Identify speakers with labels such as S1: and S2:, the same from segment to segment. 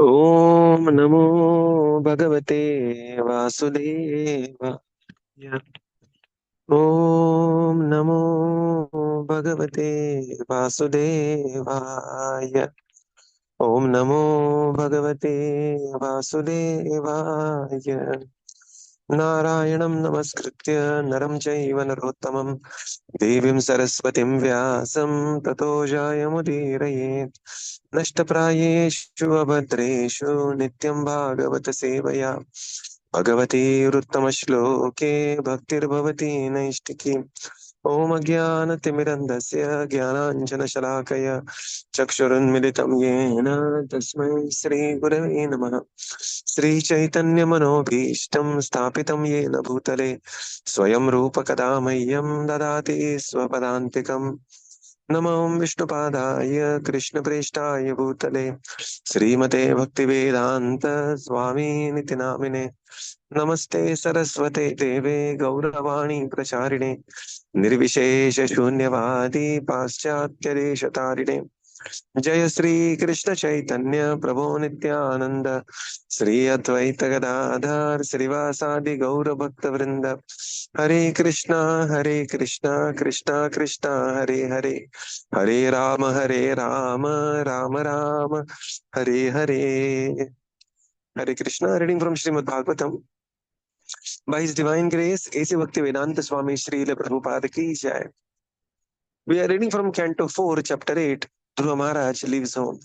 S1: ॐ नमो भगवते वासुदेवाय। ॐ नमो भगवते वासुदेवाय। ॐ नमो भगवते वासुदेवाय। नारायणं नमस्कृत्य नरं चैव नरोत्तमं देवीं सरस्वतीं व्यासं ततो जयमुदीरयेत्। नष्टप्रायेषु अभद्रेषु नित्यं भागवत सेवया भगवतीरुत्तमश्लोके भक्तिर्भवति नैष्टिकी। ॐ अज्ञानतिमिरन्धस्य ज्ञानाञ्जनशलाकया चक्षुरुन्मिलितं येन तस्मै श्रीगुरवे नमः। श्रीचैतन्यमनोभीष्टं स्थापितं येन भूतले स्वयं रूपकदा मह्यं ददाति स्वपदान्तिकम्। नमो विष्णुपादाय कृष्णप्रेष्ठाय भूतले श्रीमते भक्तिवेदान्त स्वामिनिति नामिने। नमस्ते सरस्वते देवे गौरवाणी प्रचारिणे निर्विशेष शून्यवादी पाश्चात्यदेशतारिणे। जय श्री कृष्ण चैतन्य प्रभो नित्यानंद श्री अद्वैत गदाधर श्रीवासादि गौर भक्त वृंद। हरे कृष्णा कृष्णा कृष्णा हरे हरे। हरे Ram Ram Ram Hare Hare. Hare Krishna, reading from Śrīmad Bhāgavatam. By His Divine Grace, A.C. Bhaktivedanta Swami Srila Prabhupada Ki Jai. We are reading from Canto 4, Chapter 8, Dhruva Mahārāja leaves home.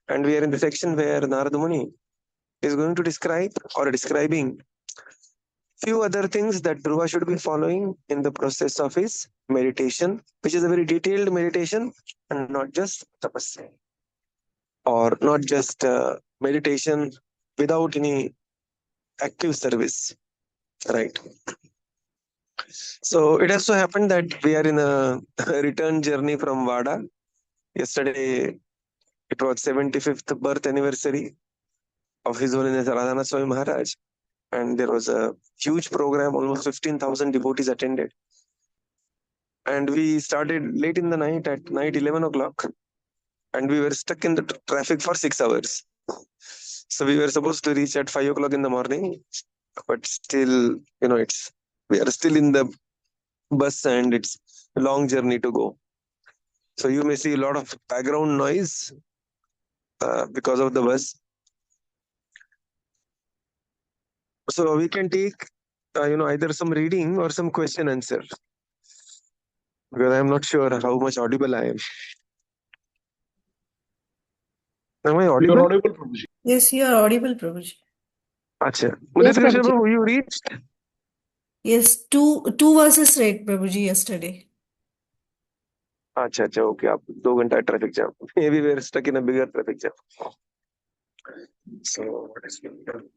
S1: And we are in the section where Narada Muni is going to describe or describing few other things that Dhruva should be following in the process of his meditation, which is a very detailed meditation and not just tapasya or not just meditation without any active service, right? So it has so happened that we are in a return journey from Vada. Yesterday it was 75th birth anniversary of His Holiness Radhanath Swami Maharaj, and there was a huge program. Almost 15,000 devotees attended, and we started late in the night, at night 11 o'clock, and we were stuck in the traffic for 6 hours. So we were supposed to reach at 5 o'clock in the morning, but still, we are still in the bus and it's a long journey to go. So you may see a lot of background noise because of the bus. So we can take, either some reading or some question answer, because I am not sure how much audible I am. Am I
S2: You are
S1: audible?
S2: audible, Prabhuji.
S3: Yes, you are audible, Prabhuji.
S1: Acha.
S4: Yes,
S1: Krishna
S4: Prabhuji.
S1: Prabhu, you reached?
S3: Yes, two verses read, Prabhuji, yesterday.
S1: Acha, okay. आप 2 घंटा traffic jam. Maybe we are stuck in a bigger traffic jam. So what is being done?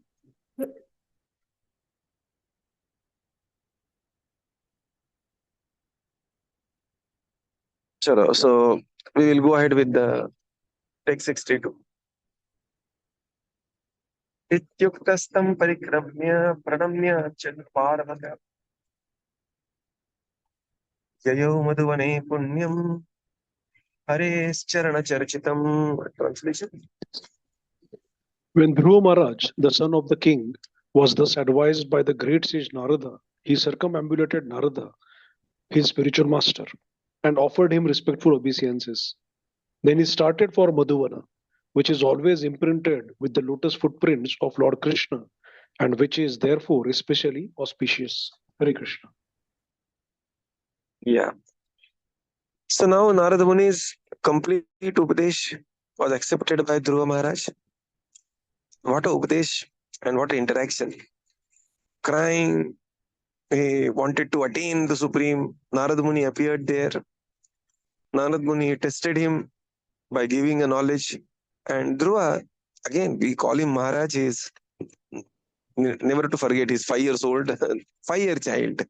S1: Chalo, so we will go ahead with the text 62. इत्युक्तस्तं परिक्रम्य प्रणम्य चत्वारः ययौ मधुवने पुण्यं हरेश्चरणचर्चितम्. Translation.
S2: When Dhruva Maharaj, the son of the king, was thus advised by the great sage Narada, he circumambulated Narada, his spiritual master, and offered him respectful obeisances. Then he started for Madhuvana, which is always imprinted with the lotus footprints of Lord Krishna, and which is therefore especially auspicious. Hare Krishna.
S1: Yeah. So now Narada Muni's complete Upadesh was accepted by Dhruva Maharaj. What a Upadesh and what an interaction. Crying, he wanted to attain the Supreme. Narada Muni appeared there. Narada Muni tested him by giving a knowledge. And Dhruva, again, we call him Maharaj, he is never to forget, he's 5 years old, 5-year child.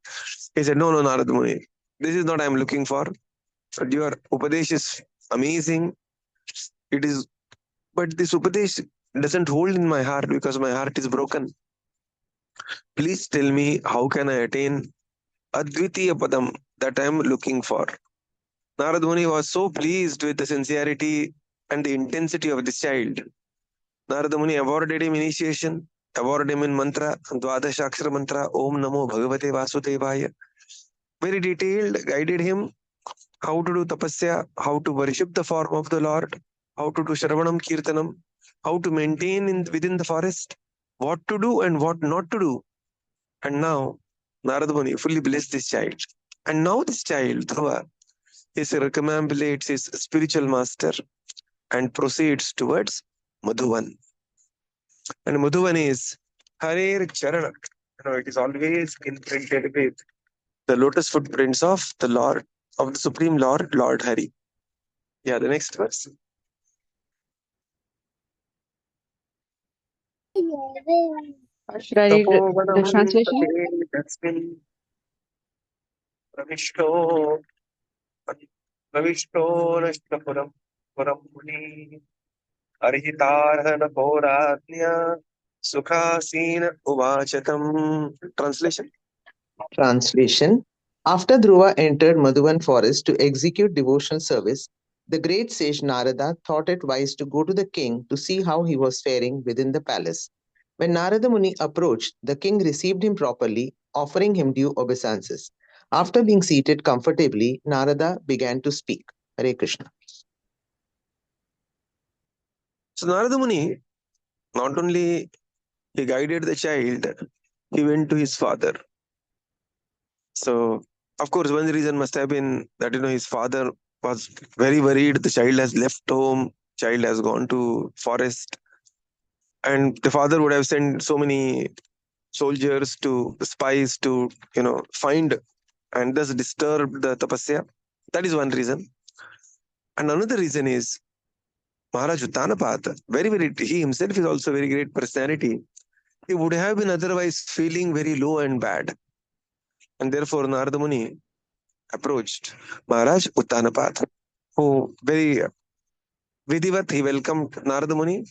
S1: He said, no, Narada Muni, this is not I'm looking for. Your Upadesh is amazing. It is, but this Upadesh doesn't hold in my heart because my heart is broken. Please tell me, how can I attain Advitiya Padam that I am looking for? Narada Muni was so pleased with the sincerity and the intensity of this child. Narada Muni awarded him initiation, awarded him in mantra, Dvadashakshara mantra, Om Namo Bhagavate Vasudevaya. Very detailed, guided him how to do tapasya, how to worship the form of the Lord, how to do Shravanam Kirtanam, how to maintain within the forest, what to do and what not to do. And now, Narada Muni fully blessed this child. And now this child, Dhruva, he circumambulates his spiritual master and proceeds towards Madhuvan. And Madhuvan is Harer Charana. It is always imprinted with the lotus footprints of the Lord, of the Supreme Lord, Lord Hari. Yeah, the next verse.
S4: Should I read the translation?
S1: Pravishto Puram Muni Arhitarhana Poratnya Sukhasin Uvachatam. Translation.
S5: Translation. After Dhruva entered Madhuvan forest to execute devotional service, the great sage Narada thought it wise to go to the king to see how he was faring within the palace. When Narada Muni approached, the king received him properly, offering him due obeisances. After being seated comfortably, Narada began to speak. Hare Krishna.
S1: So Narada Muni, not only he guided the child, he went to his father. So, of course, one reason must have been that, his father was very worried. The child has left home, child has gone to forest. And the father would have sent so many soldiers to spies to, find and thus disturb the tapasya. That is one reason. And another reason is Maharaj Uttānapāda, he himself is also a very great personality. He would have been otherwise feeling very low and bad. And therefore Narada Muni approached Maharaj Uttānapāda, who very Vidivat, he welcomed Narada Muni.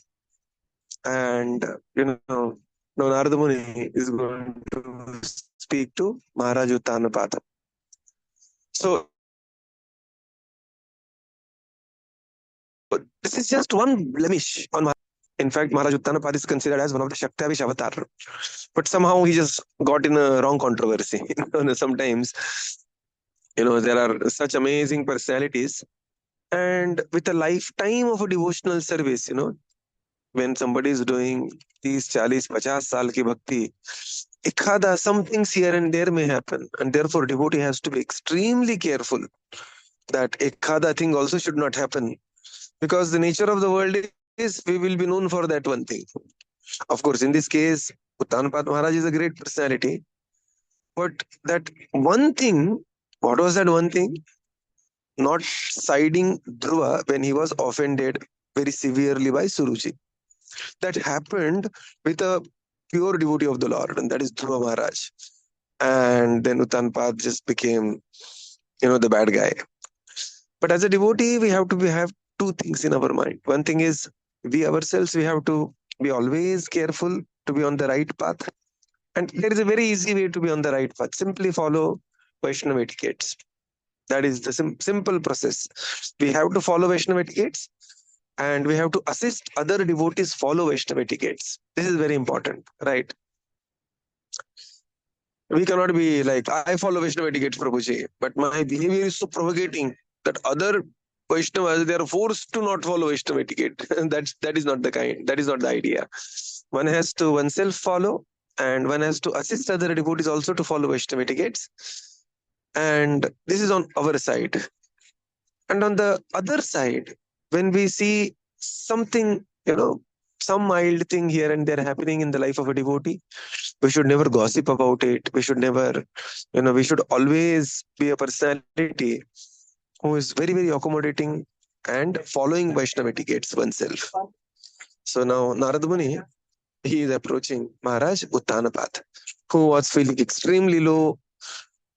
S1: And, now Narada Muni is going to speak to Maharaj Uttānapāda. So, this is just one blemish on Maharaj. In fact, Maharaj Uttānapāda is considered as one of the Shaktavish avatar. But somehow he just got in a wrong controversy. Sometimes, there are such amazing personalities. And with a lifetime of a devotional service, when somebody is doing 30, 40, 50 saal ki bhakti, ikhada, some things here and there may happen. And therefore, devotee has to be extremely careful that ikhada thing also should not happen. Because the nature of the world is we will be known for that one thing. Of course, in this case, Uttānapāda Maharaj is a great personality. But that one thing, what was that one thing? Not siding Dhruva when he was offended very severely by Suruci. That happened with a pure devotee of the Lord, and that is Dhruva Mahārāja. And then Uttānapāda just became, the bad guy. But as a devotee, we have to have two things in our mind. One thing is, we ourselves, we have to be always careful to be on the right path. And there is a very easy way to be on the right path. Simply follow Vaishnava etiquettes. That is the simple process. We have to follow Vaishnava etiquettes, and we have to assist other devotees follow Vaishnava etiquettes. This is very important, right? We cannot be like, I follow Vaishnava etiquettes, Prabhuji, but my behavior is so provocating that other Vaishnavas, they are forced to not follow Vaishnava etiquette. That is not the idea. One has to oneself follow, and one has to assist other devotees also to follow Vaishnava etiquettes. And this is on our side. And on the other side, when we see something, some mild thing here and there happening in the life of a devotee, we should never gossip about it. We should never, we should always be a personality who is very, very accommodating and following Vaishnava etiquettes oneself. So now Narada Muni, he is approaching Maharaj Uttānapāda, who was feeling extremely low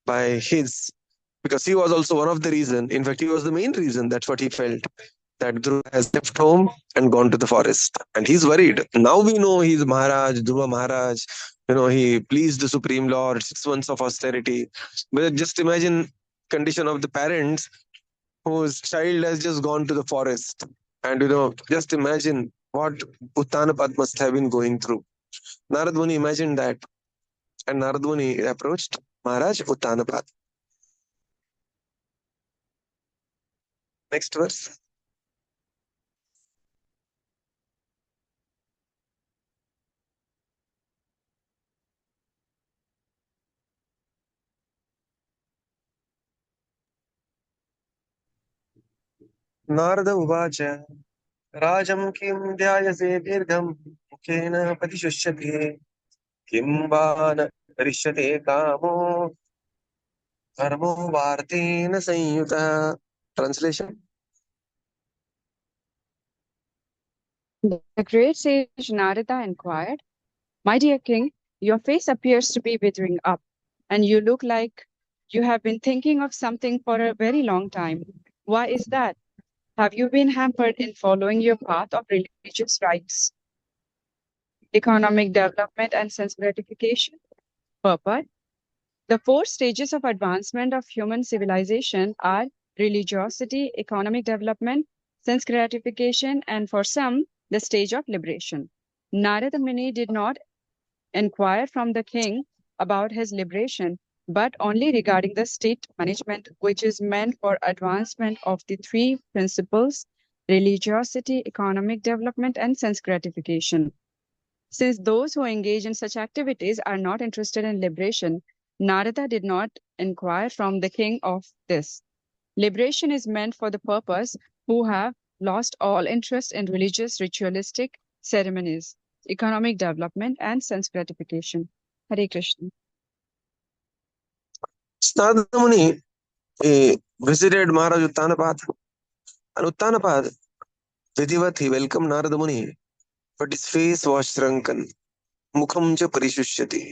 S1: because he was also one of the reason. In fact, he was the main reason. That's what he felt, that Dhruva has left home and gone to the forest. And he's worried. Now we know he's Maharaj, Dhruva Mahārāja. He pleased the Supreme Lord, 6 months of austerity. But just imagine condition of the parents whose child has just gone to the forest. And, just imagine what Uttānapāda must have been going through. Narad Muni imagined that, and Narad Muni approached Maharaj Uttānapāda. Next verse. Narada Uvacha Rajam Kim Dhyayase Dirgham Mukhena Patishushyate Kim Vana Rishyate Kamo Dharmo Vartena Sanyuta. Translation.
S4: The great sage Narada inquired, "My dear king, your face appears to be withering up, and you look like you have been thinking of something for a very long time. Why is that? Have you been hampered in following your path of religious rites, economic development, and sense gratification?" Purport: the four stages of advancement of human civilization are religiosity, economic development, sense gratification, and for some, the stage of liberation. Narada Muni did not inquire from the king about his liberation, but only regarding the state management, which is meant for advancement of the three principles: religiosity, economic development, and sense gratification. Since those who engage in such activities are not interested in liberation, Narada did not inquire from the king of this. Liberation is meant for the purpose who have lost all interest in religious ritualistic ceremonies, economic development, and sense gratification. Hare Krishna.
S1: Narada Muni visited Maharaj Uttānapāda, and Uttānapāda, Vidivat, he welcomed Narada Muni, but his face was shrunken. Mukham cha parishushyati.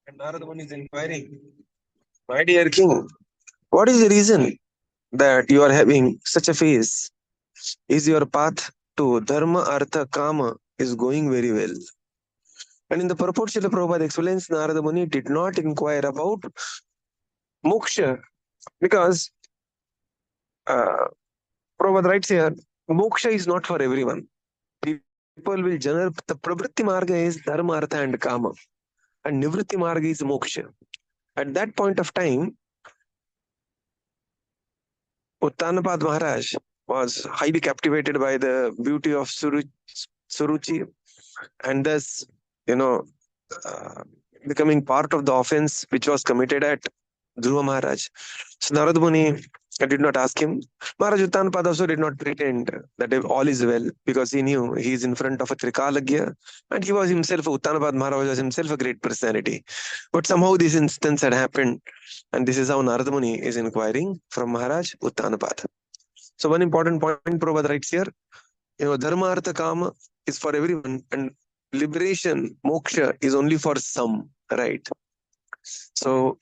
S1: And Narada Muni is inquiring, "My dear king, what is the reason that you are having such a face? Is your path to Dharma, Artha, Kama is going very well?" And in the purport, Srila Prabhupada explains, Narada Muni did not inquire about moksha, because Prabhupada writes here, moksha is not for everyone. People will generally, the pravritti marga is dharma, artha, and kama, and nivritti marga is moksha. At that point of time, Uttānapāda Maharaj was highly captivated by the beauty of Suruci, and thus, becoming part of the offense which was committed at Dhruva Mahārāja. So Narada Muni did not ask him. Maharaj Uttānapāda also did not pretend that all is well, because he knew he is in front of a Trikalagya, and he was himself, Uttānapāda Maharaj was himself a great personality. But somehow this instance had happened, and this is how Narada Muni is inquiring from Maharaj Uttānapāda. So one important point Prabhupada writes here, Dharma, Artha, Kama is for everyone, and liberation, moksha, is only for some, right? So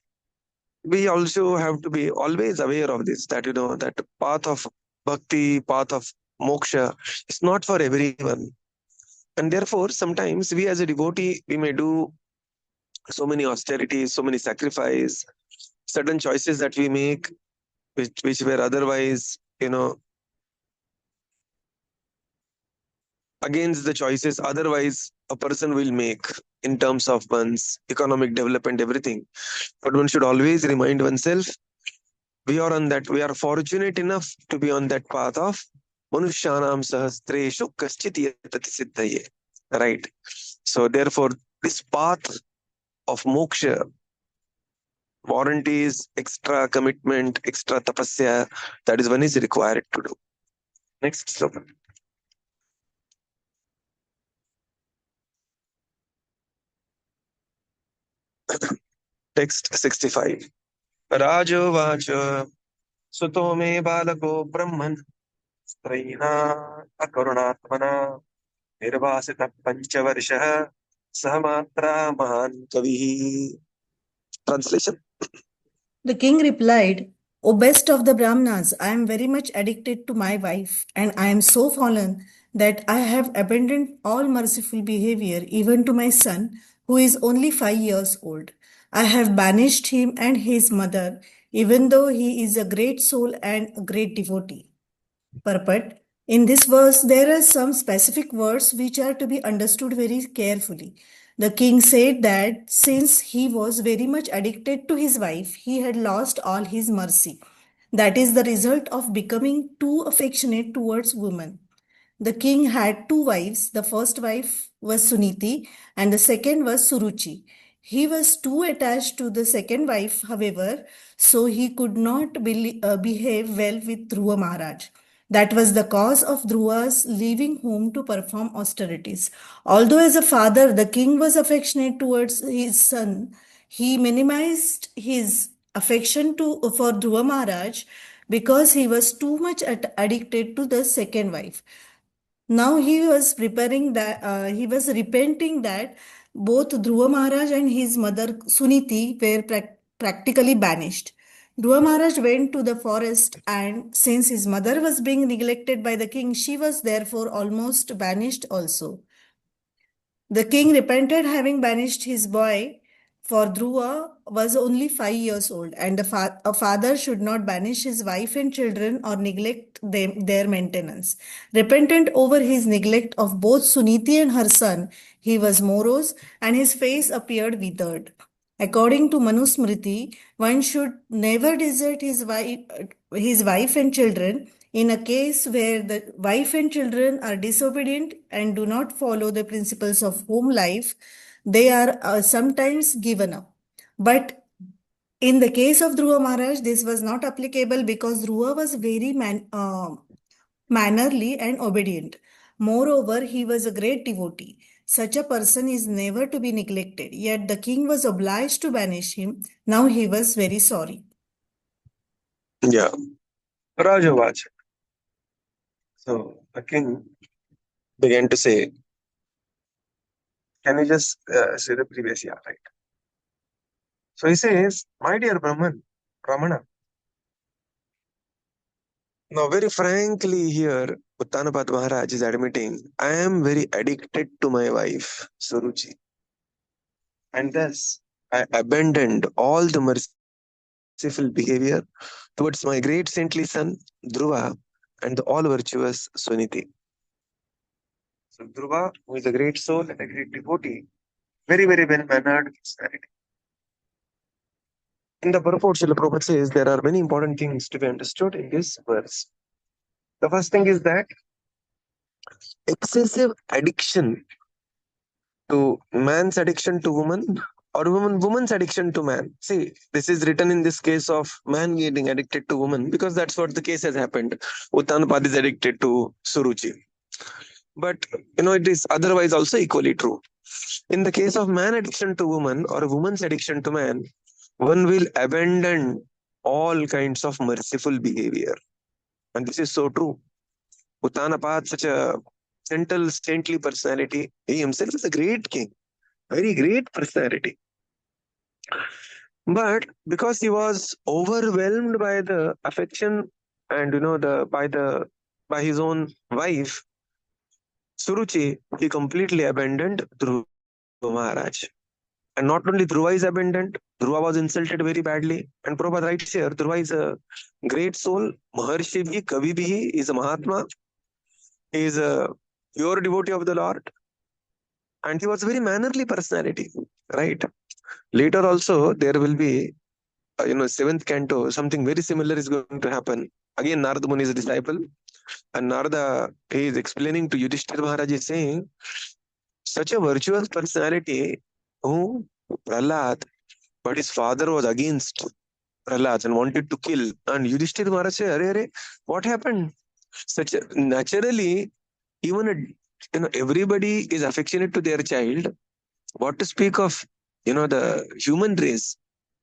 S1: we also have to be always aware of this, that that path of bhakti, path of moksha is not for everyone. And therefore, sometimes we as a devotee, we may do so many austerities, so many sacrifices, certain choices that we make, which were otherwise, against the choices otherwise a person will make in terms of one's economic development, everything. But one should always remind oneself, we are fortunate enough to be on that path of Manushyanam Sahastreshu Kaschit Yatati Siddhaye. Right. So therefore, this path of moksha warranties extra commitment, extra tapasya, that is one is required to do. Next sloka. Text 65. Rajo Vacha Suto me balako Brahman Straina Akarunatmana Nirvasita Panchavarsha Sahamatra Mahan Kavihi. Translation.
S3: The king replied, "O best of the Brahmanas, I am very much addicted to my wife, and I am so fallen that I have abandoned all merciful behavior, even to my son, who is only 5 years old. I have banished him and his mother, even though he is a great soul and a great devotee." Purport: In this verse, there are some specific words which are to be understood very carefully. The king said that since he was very much addicted to his wife, he had lost all his mercy. That is the result of becoming too affectionate towards women. The king had two wives. The first wife was Sunīti and the second was Suruci. He was too attached to the second wife, however, so he could not behave well with Dhruva Mahārāja. That was the cause of Dhruva's leaving home to perform austerities. Although as a father, the king was affectionate towards his son, he minimized his affection for Dhruva Mahārāja because he was too much addicted to the second wife. Now he was he was repenting that both Dhruva Maharaj and his mother Sunīti were practically banished. Dhruva Maharaj went to the forest, and since his mother was being neglected by the king, she was therefore almost banished also. The king repented, having banished his boy, for Dhruva was only 5 years old, and a father should not banish his wife and children or neglect their maintenance. Repentant over his neglect of both Sunīti and her son, he was morose, and his face appeared withered. According to Manusmriti, one should never desert his wife and children. In a case where the wife and children are disobedient and do not follow the principles of home life, they are sometimes given up. But in the case of Dhruva Maharaj, this was not applicable because Dhruva was very mannerly and obedient. Moreover, he was a great devotee. Such a person is never to be neglected. Yet the king was obliged to banish him. Now he was very sorry.
S1: Yeah. Raja Vacha. So the king began to say, can you just say the previous year, right? So he says, my dear Brahmana. Now, very frankly here, Uttānapāda Maharaj is admitting, I am very addicted to my wife, Suruci. And thus, I abandoned all the merciful behavior towards my great saintly son, Dhruva, and the all virtuous Sunīti. So Dhruva, who is a great soul and a great devotee, very, very well-mannered personality. In the purport, Srila Prabhupada says there are many important things to be understood in this verse. The first thing is that excessive addiction to man's addiction to woman or woman's addiction to man. See, this is written in this case of man getting addicted to woman because that's what the case has happened. Uttānapāda is addicted to Suruci. But, it is otherwise also equally true. In the case of man addiction to woman or woman's addiction to man, one will abandon all kinds of merciful behavior. And this is so true. Uttānapāda, such a gentle, saintly personality, he himself is a great king, very great personality. But because he was overwhelmed by the affection and by his own wife, Suruci, he completely abandoned Dhruva Maharaj. And not only Dhruva is abandoned, Dhruva was insulted very badly. And Prabhupada writes here, Dhruva is a great soul, Maharshi bhi, Kavi bhi, is a Mahatma. He is a pure devotee of the Lord. And he was a very mannerly personality, right? Later also, there will be, 7th canto, something very similar is going to happen. Again, Narada Muni is a disciple. And Narada, he is explaining to Yudhishthira Maharaj, is saying, such a virtuous personality who Prahlad, but his father was against Prahlad and wanted to kill. And Yudhishthira Maharaj said, Arey, what happened? Naturally, even everybody is affectionate to their child. What to speak of, the human race?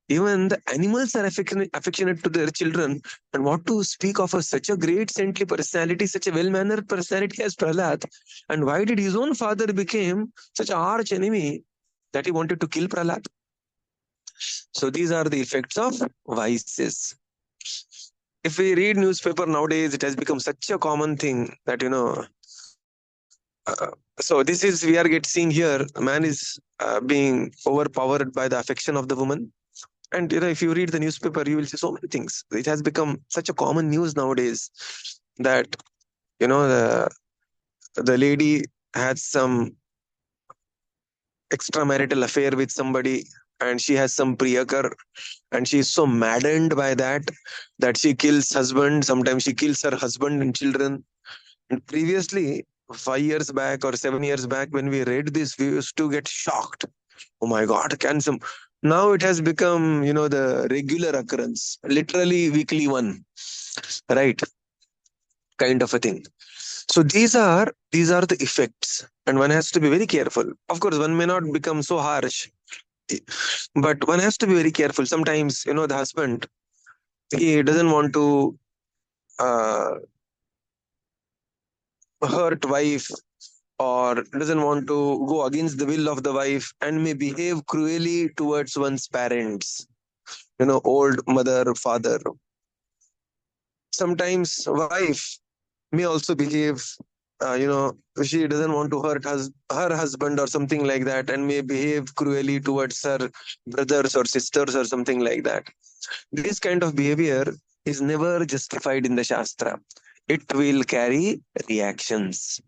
S1: Even the animals are affectionate to their children. And what to speak of such a great saintly personality, such a well-mannered personality as Prahlad? And why did his own father become such an arch enemy that he wanted to kill Prahlad? So these are the effects of vices. If we read newspaper nowadays, it has become such a common thing that, so this is, we are seeing here, a man is being overpowered by the affection of the woman. And, if you read the newspaper, you will see so many things. It has become such a common news nowadays that the lady had some extramarital affair with somebody, and she has some priyakar, and she is so maddened by that she kills husband. Sometimes she kills her husband and children. And previously, 5 years back or 7 years back, when we read this, we used to get shocked. Oh my God, can some? Now it has become, the regular occurrence, literally weekly one, right? Kind of a thing. So these are the effects, and one has to be very careful. Of course, one may not become so harsh, but one has to be very careful. Sometimes, the husband, he doesn't want to uh, hurt wife, or doesn't want to go against the will of the wife, and may behave cruelly towards one's parents, old mother, father. Sometimes wife may also behave, she doesn't want to hurt her husband or something like that, and may behave cruelly towards her brothers or sisters or something like that. This kind of behavior is never justified in the Shastra. It will carry reactions,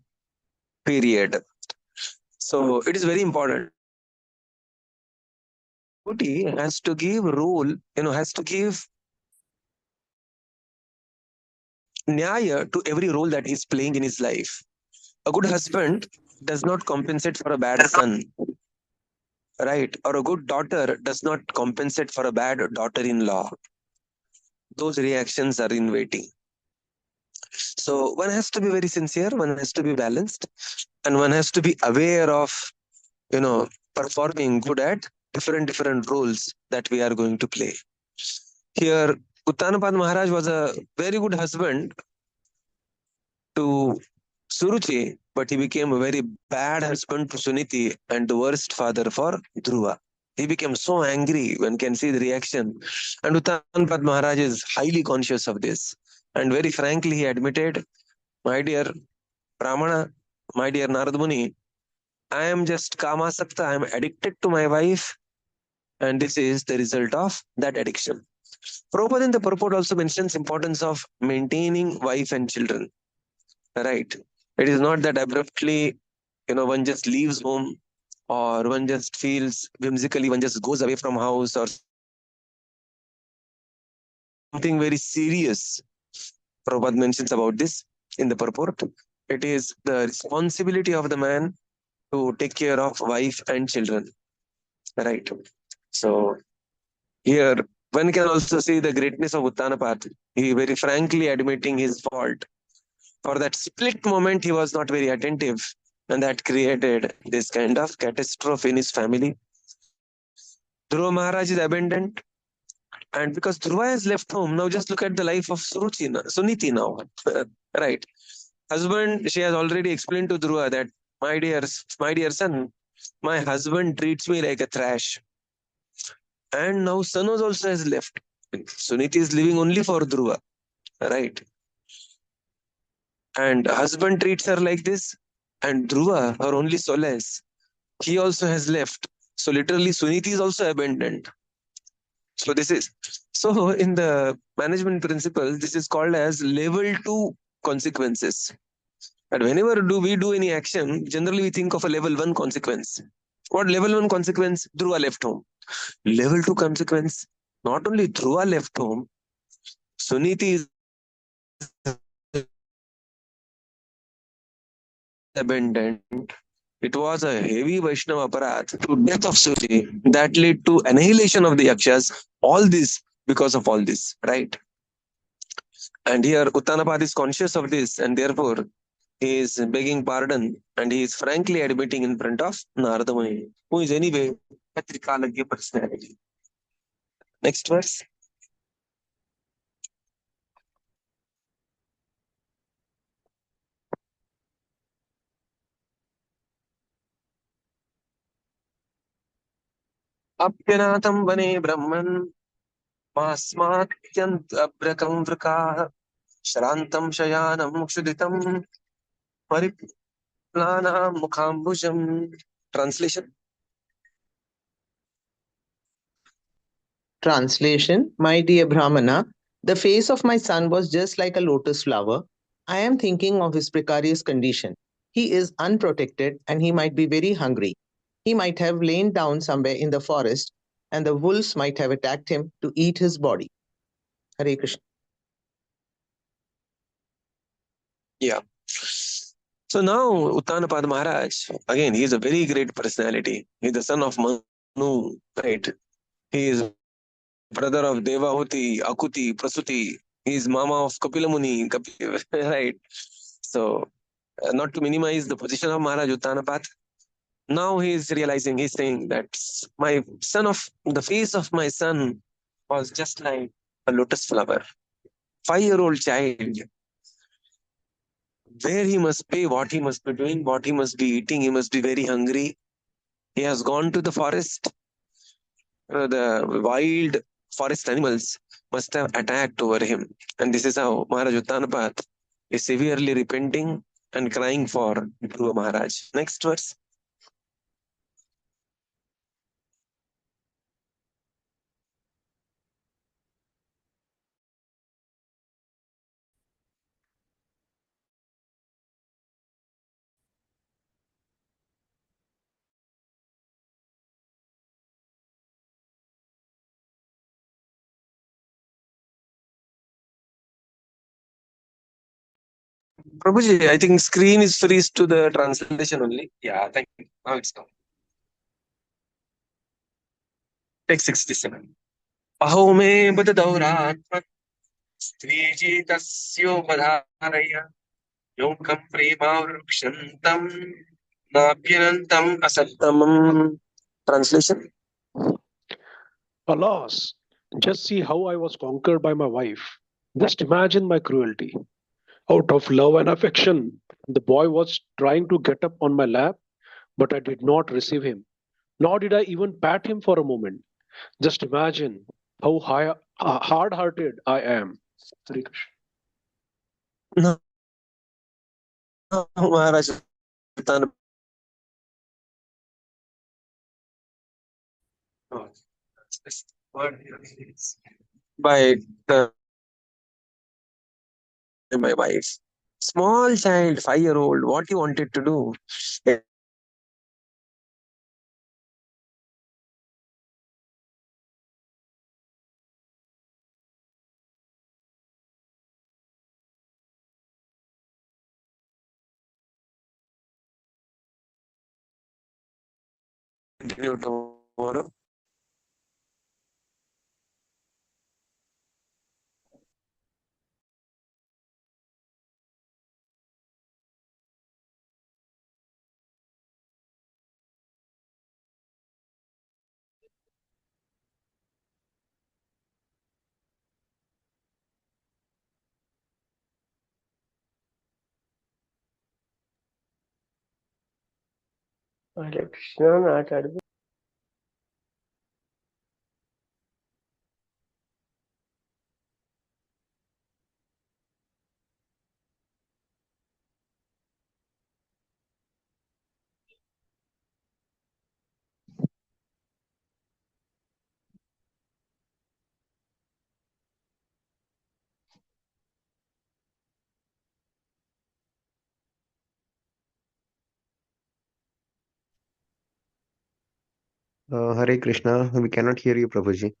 S1: period. So it is very important. Devotee has to give rule, has to give nyaya to every role that he's playing in his life. A good husband does not compensate for a bad son, right? Or a good daughter does not compensate for a bad daughter-in-law. Those reactions are in waiting. So one has to be very sincere, one has to be balanced, and one has to be aware of, performing good at different roles that we are going to play. Here, Uttānapāda Maharaj was a very good husband to Suruci, but he became a very bad husband to Sunīti and the worst father for Dhruva. He became so angry, one can see the reaction. And Uttānapāda Maharaj is highly conscious of this. And very frankly, he admitted, my dear Brahmana, my dear Narad Muni, I am just Kamasakta, I am addicted to my wife, and this is the result of that addiction. Prabhupada in the purport also mentions importance of maintaining wife and children. Right. It is not that abruptly, one just leaves home, or one just feels whimsically, one just goes away from house, or something very serious. Prabhupada mentions about this in the purport. It is the responsibility of the man to take care of wife and children. Right. So here one can also see the greatness of Uttānapāda. He very frankly admitting his fault. For that split moment, he was not very attentive, and that created this kind of catastrophe in his family. Dhruva Mahārāja is abandoned, and because Dhruva has left home, now just look at the life of Sunīti now. Right. Husband, she has already explained to Dhruva that, my dear son, my husband treats me like a trash. And now son also has left. Sunīti is living only for Dhruva. Right. And husband treats her like this, and Dhruva, her only solace, he also has left. So literally Sunīti is also abandoned. So in the management principles, this is called as level 2 consequences. And whenever we do any action, generally we think of a level 1 consequence. What level 1 consequence? Dhruva left home. Level 2 consequence, not only Dhruva left home, Sunīti is abandoned. It was a heavy Vaishnava aparat to death of Suruci that led to annihilation of the Yakshas. All this because of all this, right? And here Uttānapāda is conscious of this, and therefore he is begging pardon, and he is frankly admitting in front of Narada Muni, who is anyway a Trikalagya personality. Next verse. Apyanatam vane brahman masmatyant abrakam vrakaha shrantam shayanam kshuditam pariplana mukhambujam. Translation.
S5: Translation: My dear Brahmana, the face of my son was just like a lotus flower, I am thinking of his precarious condition. He is unprotected and he might be very hungry. He might have lain down somewhere in the forest and the wolves might have attacked him to eat his body. Hare Krishna.
S1: Yeah. So now Uttānapāda Maharaj, again, he is a very great personality. He is the son of Manu, right? He is brother of Devahuti, Akuti, Prasuti. He is mama of Kapila Muni, right? So, not to minimize the position of Maharaj Uttānapāda, now he is realizing, he's saying that the face of my son was just like a lotus flower. 5-year-old child, where he must be, what he must be doing, what he must be eating, he must be very hungry. He has gone to the forest. The wild forest animals must have attacked over him. And this is how Maharaj Uttānapāda is severely repenting and crying for Dhruva Mahārāja. Next verse. Prabhuji, I think screen is freeze to the translation only. Yeah, thank you. Now it's done. Take 67. Aho me badadauratma striji tasyopadharaya yokam prema vrukshantam nabhyanantam asattamam. Translation.
S2: Alas, just see how I was conquered by my wife. Just imagine my cruelty. Out of love and affection, the boy was trying to get up on my lap, but I did not receive him, nor did I even pat him for a moment. Just imagine how hard-hearted I am. Hare Krishna.
S1: No, Maharaj Uttānapāda. By my wife. Small child, 5-year-old, what he wanted to do. Continue tomorrow.
S6: Hare Krishna, మాట్లాడు.
S7: Hare Krishna, we cannot hear you, Prabhuji.